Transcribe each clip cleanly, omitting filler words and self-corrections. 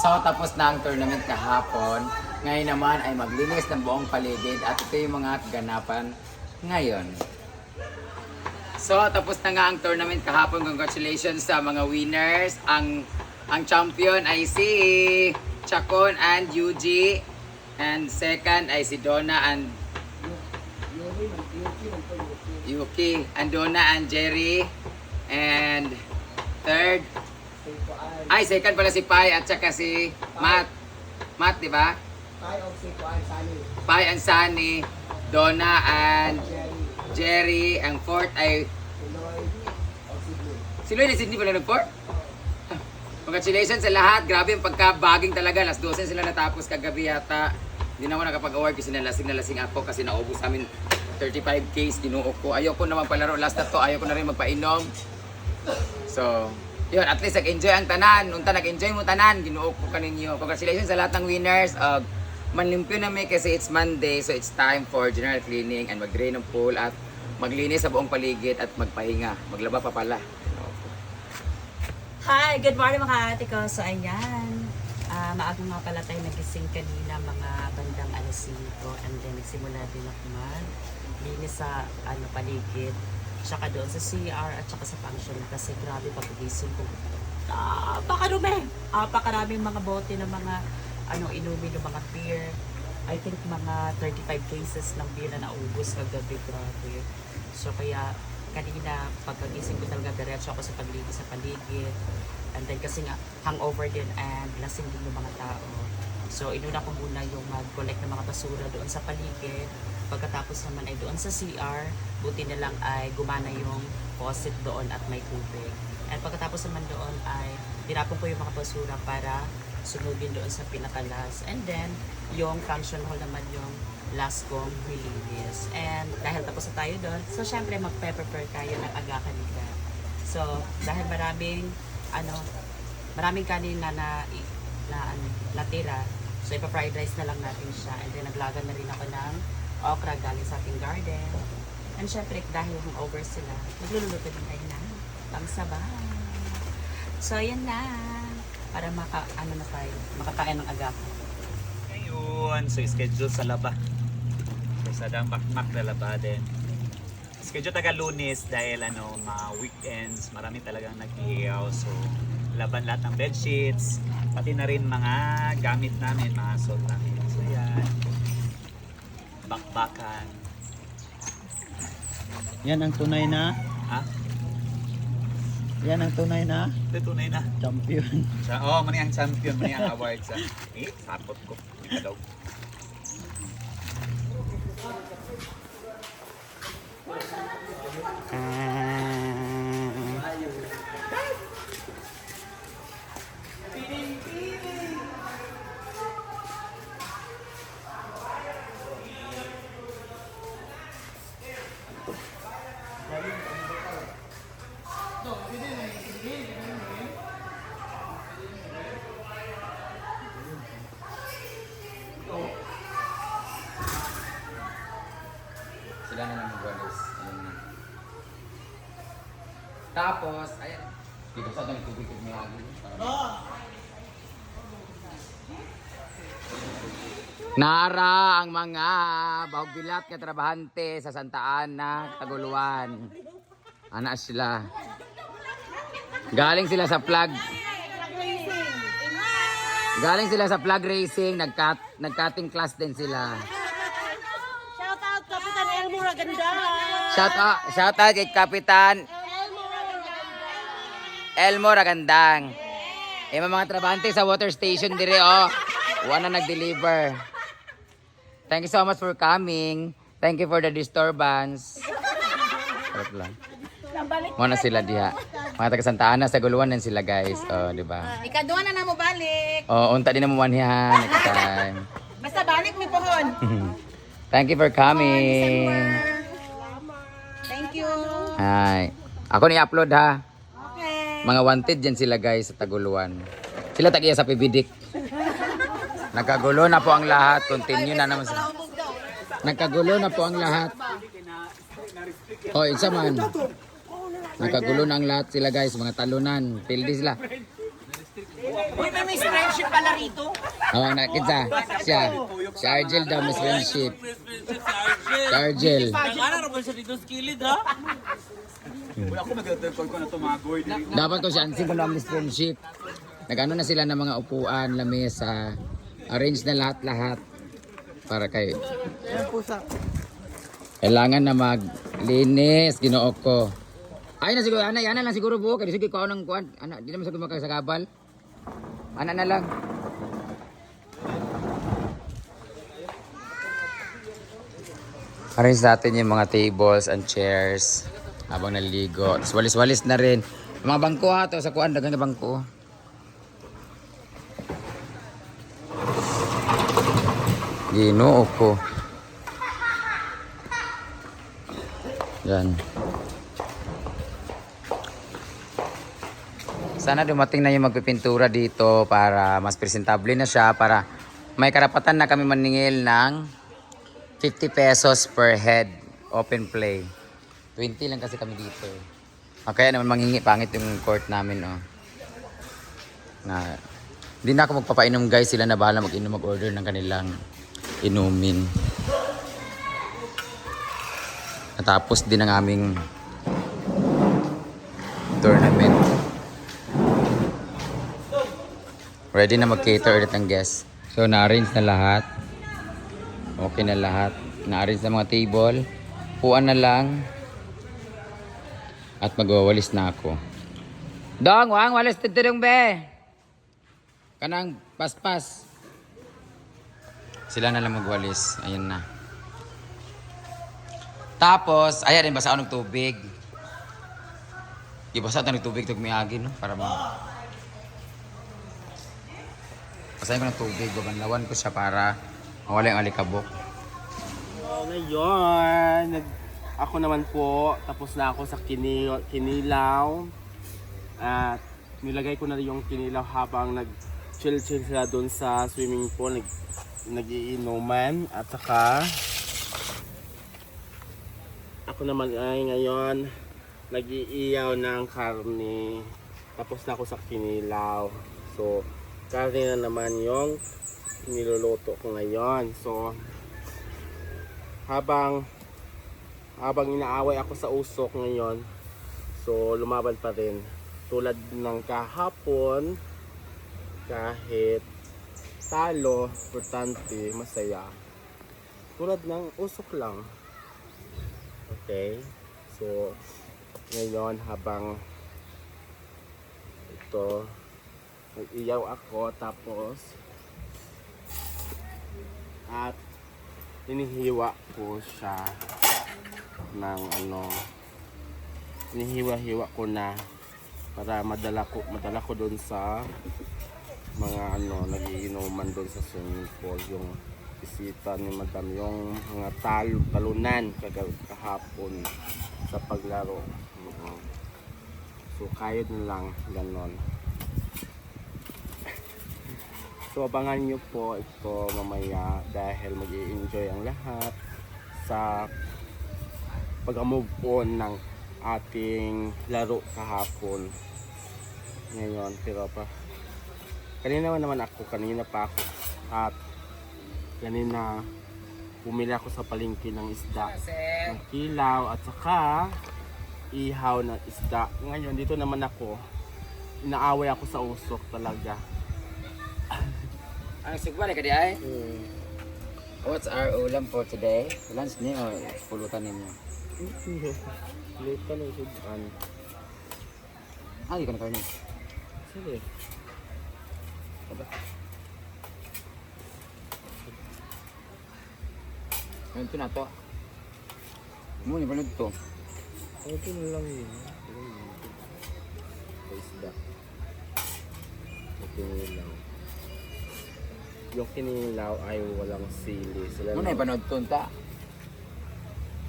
So, tapos na ang tournament kahapon. Ngayon naman ay maglinis ng buong paligid at ito yung mga ganapan ngayon. So, tapos na nga ang tournament kahapon. Congratulations sa mga winners. Ang champion ay si Chacon and Yuji. And second ay si Donna and Yuki. And Donna and Jerry. And third, ay second pala si Pai at saka si Matt. Matt, di ba? Pai and Sunny. Donna and Jerry. Ang fourth ay si Lloyd and Sydney pala nag-fourth? Congratulations sa lahat. Grabe yung pagka-bagging talaga. Last 12 sila natapos kagabi yata. Hindi na ako nakapag-award kasi nalasing ako kasi naubos amin 35 case ginuok ko. Ayoko na magpalaro last na to. Ayoko na rin magpainom. So, yun. At least nag-enjoy ang tanan. Unta nag-enjoy mo tanan. Ginuok ko kaninyo. Congratulations sa lahat ng winners. Manlimpyo na may kasi it's Monday. So, it's time for general cleaning and mag-drain ng pool at maglinis sa buong paligid at magpahinga. Maglaba pa pala. Hi! Good morning mga ate ko. So ayan, maaga nga pala tayo nagising kanina mga bandang alas 5 and then nagsimula din ako maglinis sa paligid tsaka doon sa CR at tsaka sa function kasi grabe pag-gising ko. Napakaraming mga bote ng mga inumin ng mga beer. I think mga 35 cases ng beer na naubos kagabi. Grabe. So kaya kanina pagkagising ko talaga diretso ako sa paglinis sa paligid and then kasi nga hangover din and lasing din yung mga tao, so inuna ko muna yung mag-collect ng mga basura doon sa paligid. Pagkatapos naman ay doon sa CR, buti na lang ay gumana yung faucet doon at may tubig, and pagkatapos naman doon ay tinapon ko yung mga basura para sunugin doon sa pinakalas, and then yung function hall naman yung last kong release. And dahil tapos na tayo doon, so syempre magpe-prepare tayo ng aga kanina. So dahil maraming kanin na natira, so ipa-fried rice na lang natin siya. And then naglagan na rin ako ng okra galing sa ating garden. And syempre dahil over sila, magluluto din tayo na pangsabaw. So yan na, para makakain ng aga. Ayun, so schedule sa laba. So, sa dang makmak na laba din. Schedule taga Lunes dahil mga weekends, marami talagang nag-iiyaw. So, laban lahat ng bedsheets, pati na rin mga gamit namin, mga suot namin. So, yan. Bakbakan. Yan ang tunay na. Ha? Yan ang tunay na Ito tunay na. champion. Mani ang champion, mani ang award sa. Sapot ko. Ito daw. Sila na lang mag-walis. Tapos, ayan. Dito sa ito, tubig ko may agil. Nara ang mga bahog-bilat na trabahante sa Santa Ana, Taguluan. Ana sila. Galing sila sa flag. Galing sila sa flag racing, nag-cutting class din sila. Shout out Kapitan Elmo Raganda. Shout out kay Kapitan Elmo Ragandang. Mga trabahante sa water station dire Wala nag-deliver. Thank you so much for coming. Thank you for the disturbance. Sarap lang. Muna sila diha. Mga taga Santa Ana sa Guluan din sila guys. Di ba? Ikaduha na mo balik. Unta din na mo manihan next time. Basta balik mi pohon. Thank you for coming. Thank you. Hi. Ako ni upload ha. Okay. Mga wanted dyan sila guys sa Taguluan. Sila tagiya sa Pibidik. Nagkagulo na po ang lahat. Continue na naman sila. Nagkagulo na po ang lahat. Isa man. Nagkagulo na ang lahat sila guys. Mga talunan. Pildi sila. Uy, may Miss Friendship pala rito. Awang nakita siya. Si Argel daw, Miss Friendship. Si Argel. Nag-ana naman siya dito sa kilid, ha? Wala ko magdadagpag ko na tumagoy. Dapat ko siya, ansin ko na Miss Friendship. Nag-ano na sila ng mga upuan, lamesa. Arrange na lahat-lahat. Para kay... Kailangan na maglinis, ginoo ko. Ay na siguro, ana lang siguro buo. Kasi sige ko ng kuan. Ana, di naman siguro makasagabal. Ana na lang. Arrange natin yung mga tables and chairs habang naliligo. Tapos walis-walis na rin. Mga bangko ha, to sa kuan, dagang na bangko. Ginoo ko. Yan. Sana dumating na yung magpipintura dito para mas presentable na siya, para may karapatan na kami maningil ng 50 pesos per head open play. 20 lang kasi kami dito. Kaya naman manghingi, pangit yung court namin. Oh. Na, hindi na ako magpapainom guys, sila na bahala mag-inom, mag-order ng kanilang inumin. Natapos din ang aming tournament. Ready na mag-cater ulit ang guests. So na-arrange na lahat. Okay na lahat. Na-arrange na mga table. Puan na lang. At magwawalis na ako. Dong, wang walis titulong be. Kanang paspas. Sila na lang magwalis. Ayan na. Tapos, ayan din, basa ako ng tubig. Ibasa ito ng tubig, ito kumiyagi, no? Para mo. Basahin ko ng tubig, babanlawan ko siya para mawala yung alikabok. Ngayon, ako naman po, tapos na ako sa kinilaw. At nilagay ko na yung kinilaw habang nag-chill-chill sila doon sa swimming pool. Nag-iinuman. At saka, ako naman ay ngayon nag-iiyaw ng karne. Tapos na ako sa kinilaw. So, karne na naman yung niluluto ko ngayon. So, habang inaaway ako sa usok ngayon, so lumaban pa rin. Tulad ng kahapon, kahit talo, importante, masaya. Tulad ng usok lang. Okay? So, ngayon habang ito, nag-iyaw ako, tapos at inihiwa ko siya ng inihiwa-hiwa ko na para madala ko doon sa mga nagiinuman doon sa swimming pool, yung bisita ni madam, yung mga talunan kahapon sa paglaro. So kayod na lang ganon. So abangan nyo po ito mamaya dahil mag-i-enjoy ang lahat sa pag-move on ng ating laro kahapon. Ngayon, pero kanina pa ako at kanina bumili ako sa palengke ng isda, ng kilaw at saka ihaw na isda. Ngayon dito naman ako, inaaway ako sa usok talaga. Ang sigbali ka di ay? What's our ulam for today? Lunch niyo o pulutan ninyo? Luto ng sudan. Hindi ko na kayo. Sige. Ngayon ito na to. Muna ba to? Ito na lang yun. Isda. Kinilaw. Yung kinilaw ay walang sili. Sila Muna ipanood to ta.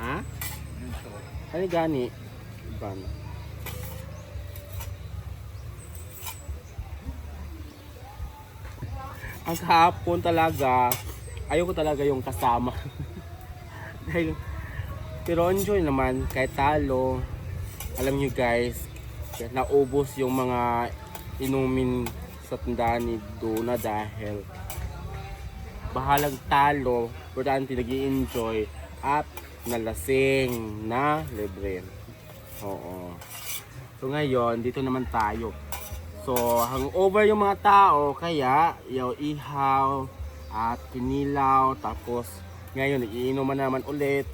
Ha? Ano gani? Iban. Ang kahapon talaga, ayoko talaga yung kasama. Dahil, pero enjoy naman, kahit talo. Alam nyo guys, naubos yung mga inumin sa tandaan ni Duna dahil bahalang talo, importante nag-i-enjoy at nalasing na libre. Oo. So ngayon, dito naman tayo. So, hangover yung mga tao, kaya yaw ihaw at kinilaw, tapos ngayon, iinuman naman ulit.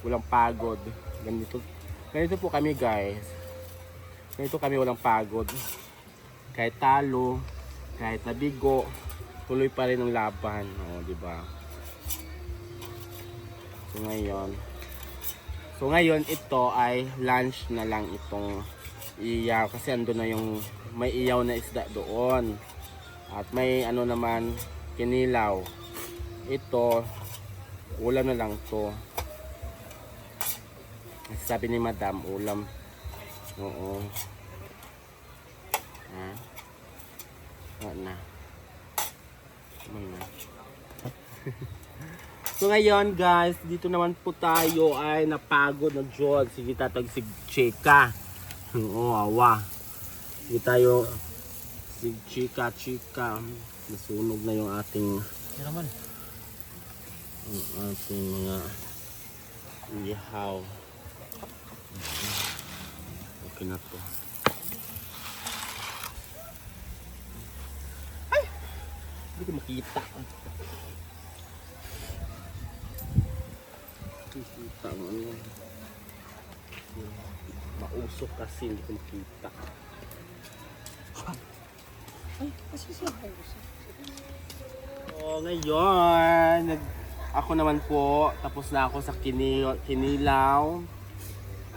Walang pagod. Ganito po kami guys. Ganito kami walang pagod. Kahit talo, kahit nabigo, tuloy pa rin ang laban. O, di ba? So ngayon, ito ay lunch na lang itong iyaw. Kasi ando na yung may iyaw na isda doon. At may ano naman, kinilaw. Ito, ulam na lang to. Sabi ni Madam, ulam. Oo. Ha? Wala na. So ngayon guys, dito naman po tayo ay napagod na Diyos. Sige tatag si Chika. Oo, awa. Sige tayo si Chika. Nasunog na yung ating ang ating mga ihaw. Okay na to. Ay! Hindi ko makita. Makita mo ano. Mausok kasi hindi ko makita. Ay, kasi siya usok. So, ngayon, ako naman po, tapos na ako sa kinilaw.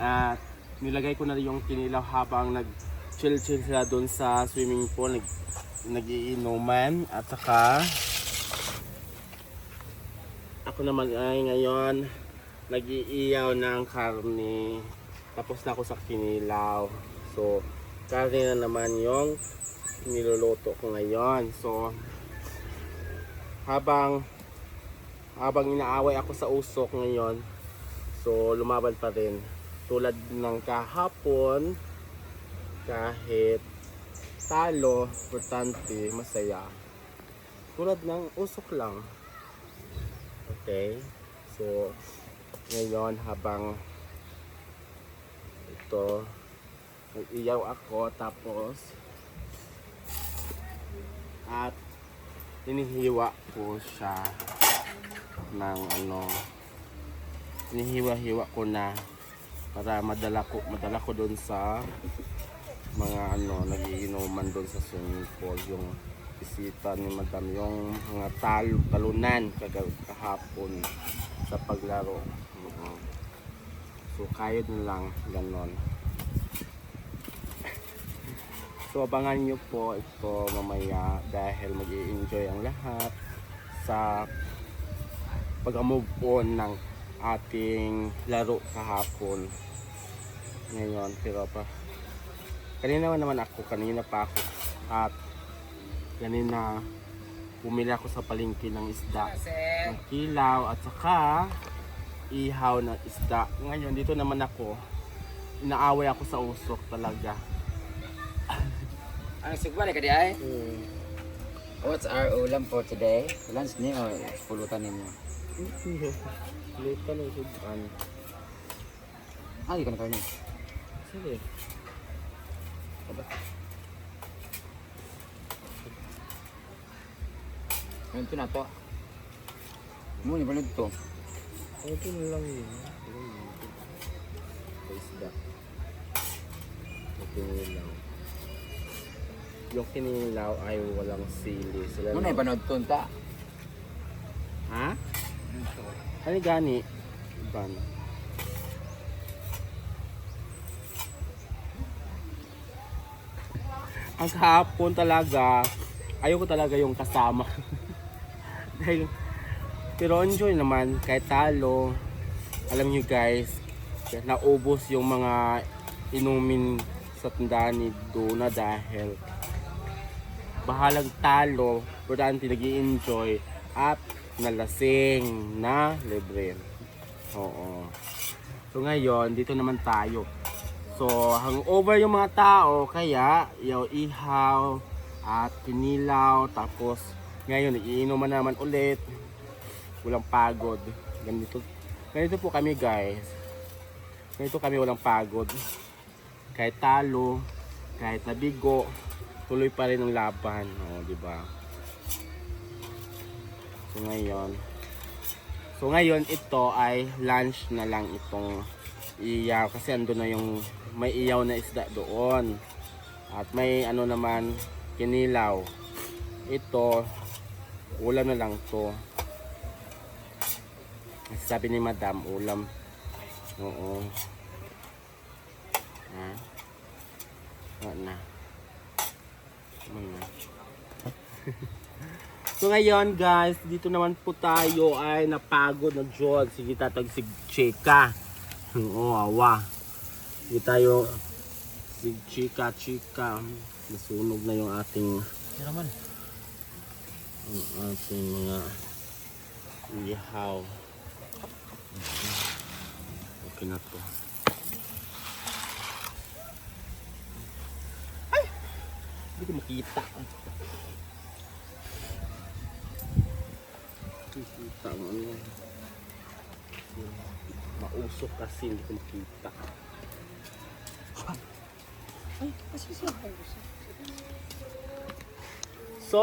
At nilagay ko na rin yung kinilaw habang nag-chill sila doon sa swimming pool. Nag-iinuman. At saka, ako naman ay ngayon, nag-iiyaw ng karne. Tapos na ako sa kinilaw. So, karne na naman yung niluluto ko ngayon. So, habang inaaway ako sa usok ngayon, so lumaban pa rin. Tulad ng kahapon, kahit talo, importante, masaya. Tulad ng usok lang. Okay? So, ngayon habang ito, nag-iyaw ako, tapos at hinihiwa ko siya ng ano, hinihiwa-hiwa ko na para madala ko doon sa mga ano, nagiinuman doon sa swimming pool, yung bisita ni Madam, yung mga talunan kahapon sa paglaro. So kayod na lang ganon. So abangan nyo po ito mamaya dahil mag-i-enjoy ang lahat sa pag-move on ng ating laro kahapon. Ngayon, pero pa kanina pa ako at kanina bumili ako sa palengke ng isda, ng kilaw at saka ihaw na isda. Ngayon dito naman ako, inaaway ako sa usok talaga. Ano sugbali ka di ay? What's our ulam for today? Lunch ni o pulutan ninyo? Luto na sudan. Di ka na karne. Sige. Aba. Ngayon ito na to. Muna ba ito? Ito na lang yun. Isda. Kinilaw. Yung kinilaw ay walang sili. Sila Muna ipanood to ta. Ha? Ano gani? Iban. Ang kahapon talaga, ayoko talaga yung kasama. Dahil, pero enjoy naman, kahit talo. Alam nyo guys, naubos yung mga inumin sa tandaan ni Duna dahil bahalang talo, importante nag-i-enjoy at nalasing na libre. Oo. So ngayon, dito naman tayo. So, hangover yung mga tao, kaya yaw ihaw at kinilaw. Tapos ngayon iinuman naman ulit. Walang pagod. Ganito po kami guys. Ganito kami, walang pagod. Kahit talo, kahit nabigo, tuloy pa rin ang laban. O, di ba? So ngayon ito ay lunch na lang itong iyaw kasi ando na yung may iyaw na isda doon. At may ano naman kinilaw. Ito ulam na lang to. Sabi ni Madam, ulam. Oo. Ha? Wala na. So ngayon guys, dito naman po tayo ay napagod na Diyos. Sige tatag si Chika. Oo, awa. Sige tayo si Chika. Nasunog na yung ating mga ihaw. Okay na to. Ay! Hindi ko makita. Makita ang ano. Mausok kasi hindi ko makita. So,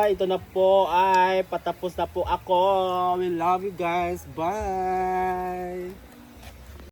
ito na po ay patapos na po ako. We love you guys. Bye!